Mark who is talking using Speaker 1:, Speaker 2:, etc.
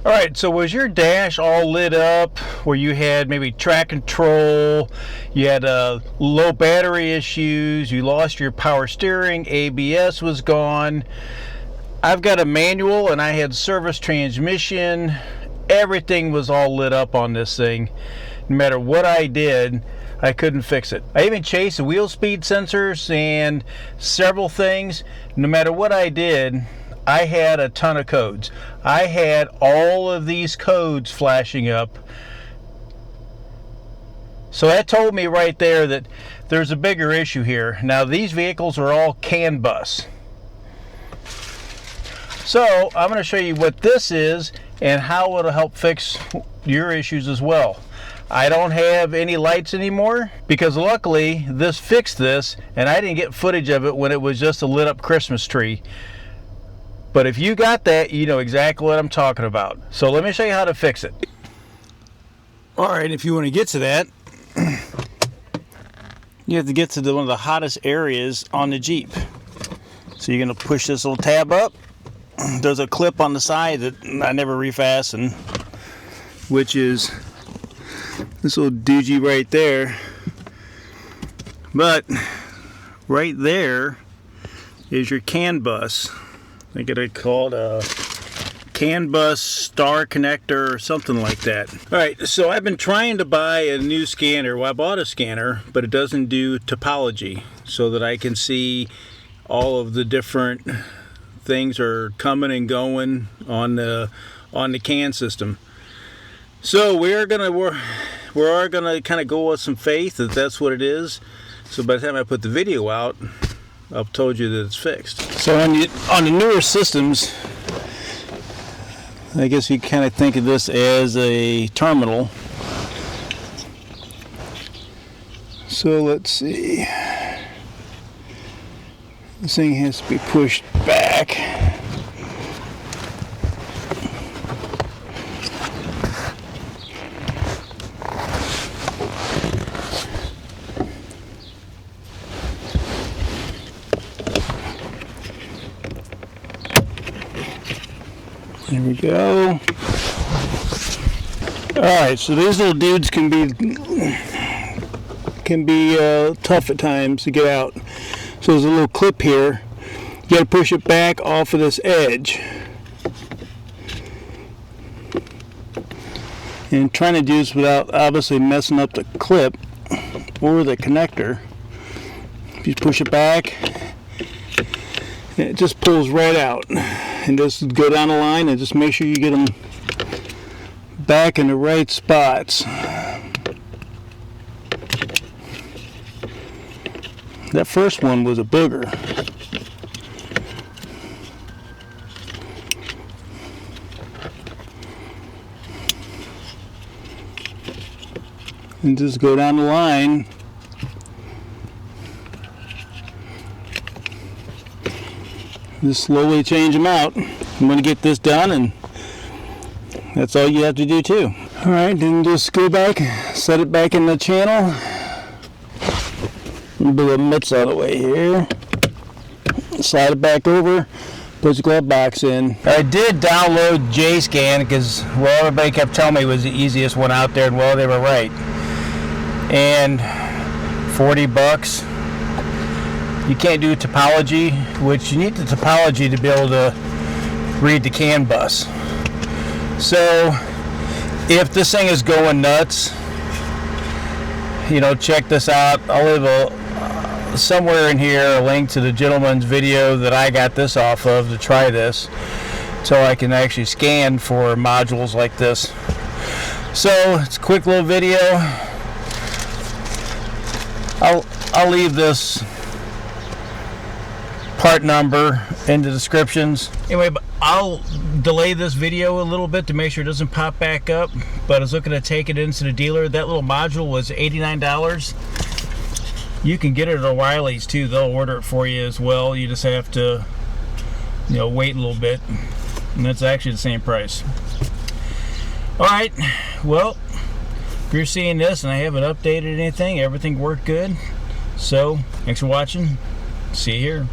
Speaker 1: All right, so was your dash all lit up where you had maybe track control, you had low battery issues, you lost your power steering, ABS was gone? I've got a manual and I had service transmission. Everything was all lit up on this thing. No matter what I did, I couldn't fix it. I even chased the wheel speed sensors and several things. No matter what I did, I had a ton of codes. I had all of these codes flashing up. So that told me right there that there's a bigger issue here. Now these vehicles are all CAN bus. So I'm going to show you what this is and how it'll help fix your issues as well. I don't have any lights anymore because luckily this fixed this, and I didn't get footage of it when it was just a lit up Christmas tree. But if you got that, you know exactly what I'm talking about. So let me show you how to fix it. All right, if you want to get to that, you have to get to one of the hottest areas on the Jeep. So you're going to push this little tab up. There's a clip on the side that I never refastened, which is this little doogie right there. But right there is your CAN bus. I think it called a CAN bus star connector or something like that. All right, so I've been trying to buy a new scanner. Well, I bought a scanner, but it doesn't do topology so that I can see all of the different things are coming and going on the CAN system. So we are gonna kind of go with some faith that that's what it is. So by the time I put the video out, I've told you that it's fixed. So on the newer systems, I guess you kind of think of this as a terminal. So let's see. This thing has to be pushed back. There we go. Alright, so these little dudes can be tough at times to get out. So there's a little clip here. You got to push it back off of this edge. And trying to do this without obviously messing up the clip or the connector. If you push it back, it just pulls right out. And just go down the line and just make sure you get them back in the right spots. That first one was a booger. And just go down the line. Just slowly change them out. I'm going to get this done, and that's all you have to do too. Alright, then just go back, set it back in the channel. A little bit of mitts out of the way here. Slide it back over, put the glove box in. I did download JScan because, well, everybody kept telling me it was the easiest one out there, and well, they were right. And $40. You can't do topology, which you need the topology to be able to read the CAN bus. So if this thing is going nuts, you know, check this out. I'll leave somewhere in here a link to the gentleman's video that I got this off of to try this, so I can actually scan for modules like this. So it's a quick little video. I'll leave this part number in the descriptions. Anyway, but I'll delay this video a little bit to make sure it doesn't pop back up, but I was looking to take it into the dealer. That little module was $89. You can get it at O'Reilly's too. They'll order it for you as well. You just have to, you know, wait a little bit, and that's actually the same price. Alright, well, if you're seeing this and I haven't updated anything, everything worked good. So thanks for watching. See you here.